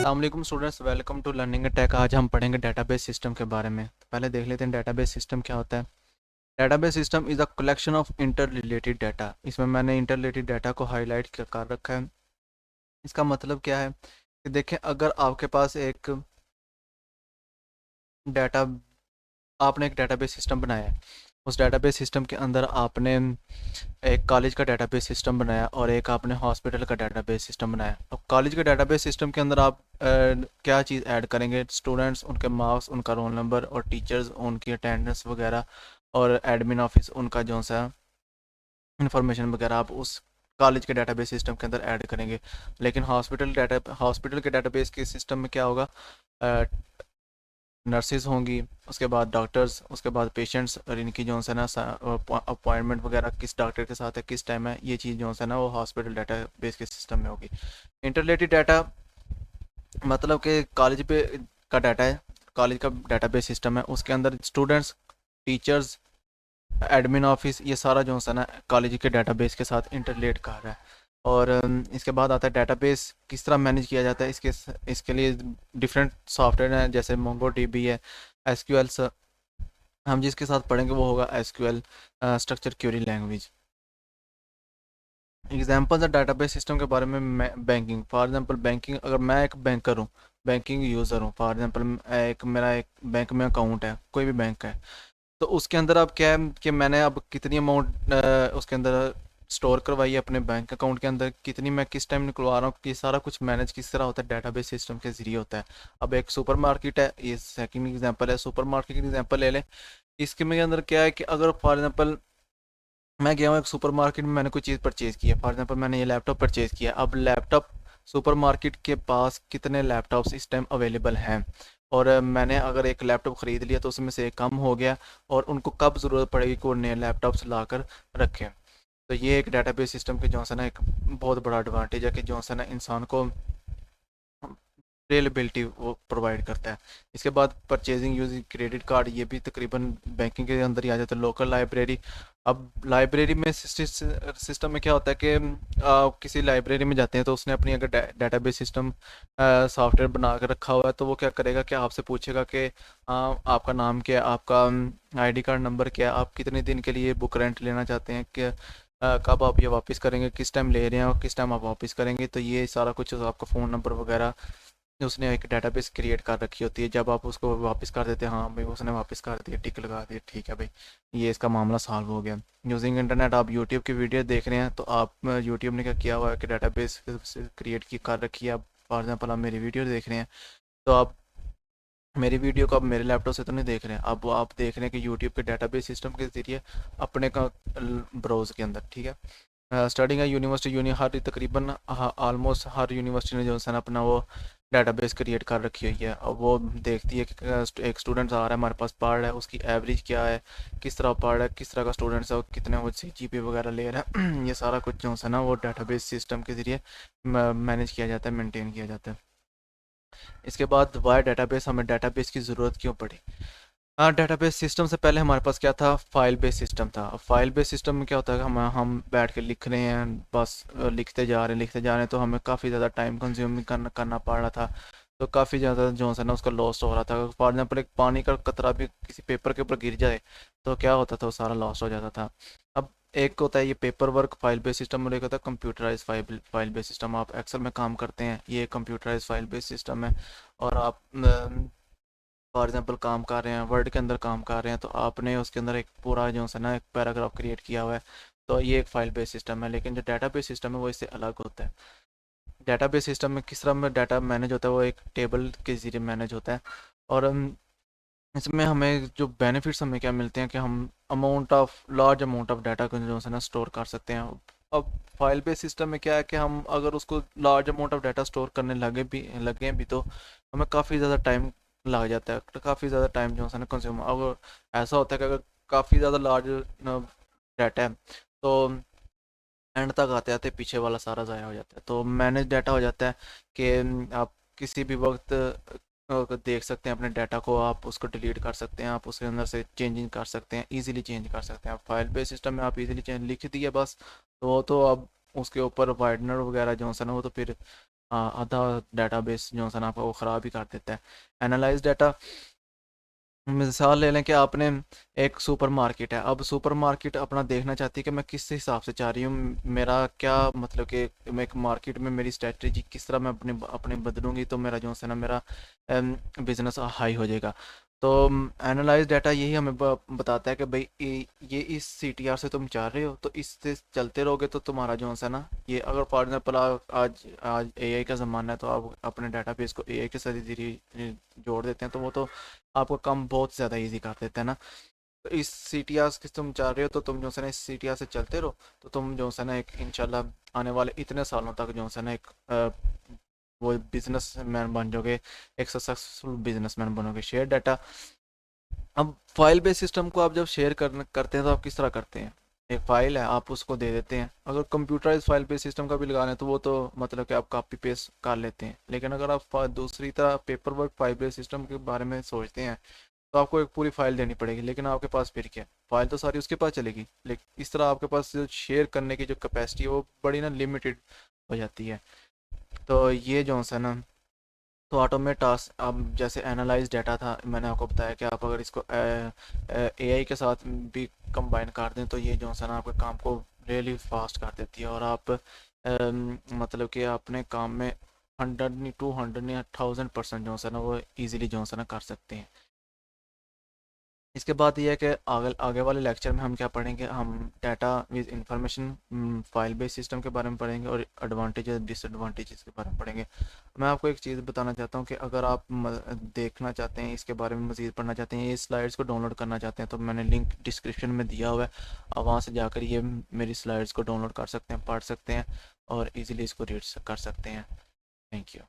अस्सलाम वालेकुम students, welcome to learning tech. आज हम पढ़ेंगे डेटाबेस सिस्टम के बारे में। तो पहले देख लेते हैं डेटाबेस सिस्टम क्या होता है। Database system is a collection of inter related data. इसमें मैंने इंटर रिलेटेड डाटा को हाईलाइट कर रखा है। इसका मतलब क्या है कि देखें, अगर आपके पास एक डाटा आपने एक डेटाबेस सिस्टम बनाया है। उस डेटाबेस सिस्टम के अंदर आपने एक कॉलेज का डेटाबेस सिस्टम बनाया और एक आपने हॉस्पिटल का डेटाबेस सिस्टम बनाया। अब कॉलेज के डेटाबेस सिस्टम के अंदर आप क्या चीज़ ऐड करेंगे? स्टूडेंट्स, उनके मार्क्स, उनका रोल नंबर, और टीचर्स, उनकी अटेंडेंस वगैरह, और एडमिन ऑफिस, उनका जो सा इंफॉर्मेशन वगैरह आप उस कॉलेज के डेटाबेस सिस्टम के अंदर ऐड करेंगे। लेकिन हॉस्पिटल के डेटाबेस के सिस्टम में क्या होगा? नर्सेज होंगी, उसके बाद डॉक्टर्स, उसके बाद पेशेंट्स, और इनकी जो है ना अपॉइंटमेंट वगैरह किस डॉक्टर के साथ है, किस टाइम है, ये चीज़ जो है ना वो हॉस्पिटल डाटा बेस के सिस्टम में होगी। इंटरलेटेड डाटा मतलब कि कॉलेज पे का डाटा है, कॉलेज का डाटाबेस सिस्टम है, उसके अंदर स्टूडेंट्स, टीचर्स, एडमिन ऑफिस, ये सारा जो है ना कॉलेज के डाटाबेस के साथ इंटरलेट कर रहा है। और इसके बाद आता है डेटाबेस किस तरह मैनेज किया जाता है। इसके लिए डिफरेंट सॉफ्टवेयर हैं, जैसे मोंगो डीबी है, एसक्यूएल। हम जिसके साथ पढ़ेंगे वो होगा SQL, structure query language. Examples है डाटाबेस सिस्टम के बारे में। बैंकिंग, फॉर एग्जांपल बैंकिंग, अगर मैं एक बैंकर हूँ, बैंकिंग यूज़र हूँ, फॉर एग्जांपल एक मेरा एक बैंक में अकाउंट है, कोई भी बैंक है, तो उसके अंदर अब क्या है कि मैंने अब कितनी अमाउंट उसके अंदर स्टोर करवाई है अपने बैंक अकाउंट के अंदर, कितनी मैं किस टाइम निकलवा रहा हूँ, ये सारा कुछ मैनेज किस तरह होता है, डेटाबेस सिस्टम के जरिए होता है। अब एक सुपरमार्केट है, ये सेकंड एग्जांपल है, सुपरमार्केट की एग्जांपल ले लें। इसके में अंदर क्या है कि अगर फॉर एग्जांपल मैं गया हूँ एक सुपरमार्केट में, मैंने कोई चीज़ परचेज़ की है, फॉर एग्जांपल मैंने ये लैपटॉप परचेज़ किया। अब लैपटॉप सुपरमार्केट के पास कितने लैपटॉप्स इस टाइम अवेलेबल हैं, और मैंने अगर एक लैपटॉप ख़रीद लिया तो उसमें से एक कम हो गया, और उनको कब ज़रूरत पड़ेगी कि वो नए लैपटॉप्स ला कर रखें। तो ये एक डेटाबेस सिस्टम के जो है ना एक बहुत बड़ा एडवांटेज है कि जो है ना इंसान को रिलेबिलिटी वो प्रोवाइड करता है। इसके बाद परचेजिंग यूजिंग क्रेडिट कार्ड, ये भी तकरीबन बैंकिंग के अंदर ही आ जाता है। लोकल लाइब्रेरी, अब लाइब्रेरी में सिस्टम में क्या होता है कि किसी लाइब्रेरी में जाते हैं तो उसने अपनी अगर डेटाबेस सिस्टम सॉफ्टवेयर बना कर रखा हुआ है, तो वो क्या करेगा कि आपसे पूछेगा कि आपका नाम क्या है, आपका आईडी कार्ड नंबर क्या है, आप कितने दिन के लिए बुक रेंट लेना चाहते हैं, कि कब आप ये वापस करेंगे, किस टाइम ले रहे हैं और किस टाइम आप वापस करेंगे। तो ये सारा कुछ आपका फ़ोन नंबर वगैरह उसने एक डेटाबेस क्रिएट कर रखी होती है। जब आप उसको वापस कर देते हैं, हाँ भाई उसने वापस कर दिया, टिक लगा दिया, ठीक है भाई, ये इसका मामला सॉल्व हो गया। यूजिंग इंटरनेट, आप यूट्यूब की वीडियो देख रहे हैं तो आप यूट्यूब ने क्या किया हुआ है कि डेटाबेस क्रिएट की कर रखी है। आप फॉर एग्जांपल आप मेरी वीडियो देख रहे हैं, तो आप मेरी वीडियो को आप मेरे लैपटॉप से तो नहीं देख रहे हैं, अब आप देख रहे हैं कि यूट्यूब के डेटाबेस सिस्टम के ज़रिए अपने का ब्राउज़ के अंदर, ठीक है। स्टार्टिंग है यूनिवर्सिटी हर तकरीबन ऑलमोस्ट हर यूनिवर्सिटी ने जो है ना अपना वो डेटाबेस क्रिएट कर रखी हुई है। अब वो देखती है कि एक स्टूडेंट आ रहा है हमारे पास, पढ़ रहा है, उसकी एवरेज क्या है, किस तरह पढ़ रहा है, किस तरह का स्टूडेंट्स है, और कितने वो जीपीए वगैरह ले रहा है ये सारा कुछ जो है ना वो डेटाबेस सिस्टम के ज़रिए मैनेज किया जाता है, मेंटेन किया जाता है। इसके बाद वाई डेटाबेस, हमें डेटाबेस की ज़रूरत क्यों पड़ी? हाँ, डेटाबेस सिस्टम से पहले हमारे पास क्या था? फाइल बेस सिस्टम था। अब फाइल बेस सिस्टम में क्या होता है कि हम बैठ के लिख रहे हैं, बस लिखते जा रहे हैं, तो हमें काफ़ी ज़्यादा टाइम कंज्यूमिंग करना पड़ रहा था। तो काफ़ी ज़्यादा जो है ना उसका लॉस हो रहा था। फॉर एग्जाम्पल एक पानी का कतरा भी किसी पेपर के ऊपर गिर जाए तो क्या होता था, वो सारा लॉस हो जाता था। अब एक होता है ये paper work file base system, और एक होता है कंप्यूटराइज फाइल बेस सिस्टम। आप एक्सेल में काम करते हैं, ये कंप्यूटराइज फाइल बेस सिस्टम है। और आप फॉर एग्जांपल काम कर रहे हैं, वर्ड के अंदर काम कर रहे हैं, तो आपने उसके अंदर एक पूरा जो है ना एक पैराग्राफ क्रिएट किया हुआ है, तो ये एक फाइल बेस सिस्टम है। लेकिन जो डेटाबेस सिस्टम है वो इससे अलग होता है। डेटाबेस सिस्टम में किस तरह में डाटा मैनेज होता है, वो एक टेबल के जरिए मैनेज होता है। और इसमें हमें जो बेनिफिट्स हमें क्या मिलते हैं कि हम लार्ज अमाउंट ऑफ डाटा को जो है ना स्टोर कर सकते हैं। अब फाइल बेस सिस्टम में क्या है कि हम अगर उसको large amount of data store करने लगे भी तो हमें काफ़ी ज़्यादा टाइम लग जाता है, तो काफ़ी ज़्यादा टाइम जो है ना कंज्यूम। अगर ऐसा होता है कि अगर काफ़ी ज़्यादा लार्ज डाटा है तो एंड तक आते आते पीछे वाला सारा ज़ाया हो जाता है। तो मैनेज डाटा हो जाता है कि आप किसी भी वक्त देख सकते हैं अपने डाटा को, आप उसको डिलीट कर सकते हैं, आप उसके अंदर से चेंजिंग कर सकते हैं, इजीली चेंज कर सकते हैं। आप फाइल बेस सिस्टम में आप इजीली चेंज लिख दिए बस, तो वो तो अब उसके ऊपर वाइडनर वगैरह जो है ना वो तो फिर आधा डाटाबेस जो है ना आपका वो ख़राब ही कर देता है। एनालाइज डाटा, मिसाल ले लें कि आपने एक सुपर मार्केट है, अब सुपर मार्केट अपना देखना चाहती है कि मैं किस हिसाब से चाह रही हूँ, मेरा क्या मतलब कि मैं एक मार्केट में मेरी स्ट्रेटजी किस तरह मैं अपने अपने बदलूंगी तो मेरा जो है ना मेरा बिजनेस हाई हो जाएगा। तो एनालाइज डाटा यही हमें बताता है कि भाई ये इस सीटीआर से तुम चाह रहे हो तो इससे चलते रहोगे तो तुम्हारा जो है ना ये, अगर फॉर एग्जाम्पल आज आज एआई का ज़माना है तो आप अपने डाटाबेस को एआई के साथ धीरे जोड़ देते हैं तो वो तो आपका काम बहुत ज़्यादा इजी कर देता है ना। तो इस सीटीआर से तुम चाह रहे हो तो तुम जो है ना इस सीटीआर से चलते रहो तो तुम जो है ना एक इंशाल्लाह आने वाले इतने सालों तक जो है ना एक वो बिजनेसमैन बन जाओगे, एक सक्सेसफुल बिजनेसमैन बनोगे। शेयर डाटा, अब फाइल बेस्ड सिस्टम को आप जब शेयर करते हैं तो आप किस तरह करते हैं, एक फाइल है आप उसको दे देते हैं। अगर कंप्यूटराइज फाइल बेस्ड सिस्टम का भी लगा लें तो वो तो मतलब कि आप कॉपी पेस्ट कर लेते हैं, लेकिन अगर आप दूसरी तरह paper work file based system के बारे में सोचते हैं तो आपको एक पूरी फाइल देनी पड़ेगी, लेकिन आपके पास फिर क्या है, फाइल तो सारी उसके पास चलेगी, लेकिन इस तरह आपके पास जो शेयर करने की जो कैपेसिटी है वो बड़ी ना लिमिटेड हो जाती है। तो ये जो है ना, तो ऑटोमेट टास्क, अब जैसे एनालाइज डाटा था मैंने आपको बताया कि आप अगर इसको एआई के साथ भी कंबाइन कर दें तो ये जो है ना आपके काम को रियली फास्ट कर देती है और आप मतलब कि अपने काम में 100 नहीं 200 नहीं 1000% जो है ना वो इजीली जो है ना कर सकते हैं। इसके बाद ये है कि आगे आगे वाले लेक्चर में हम क्या पढ़ेंगे, हम data with information file based system के बारे में पढ़ेंगे और एडवांटेजेस डिसएडवांटेजेस के बारे में पढ़ेंगे। मैं आपको एक चीज़ बताना चाहता हूँ कि अगर आप देखना चाहते हैं इसके बारे में मज़ीद पढ़ना चाहते हैं, ये स्लाइड्स को डाउनलोड करना चाहते हैं तो मैंने लिंक डिस्क्रिप्शन में दिया हुआ है, आप वहाँ से जाकर ये मेरी स्लाइड्स को डाउनलोड कर सकते हैं, पढ़ सकते हैं और ईज़िली इसको रीड कर सकते हैं। Thank you.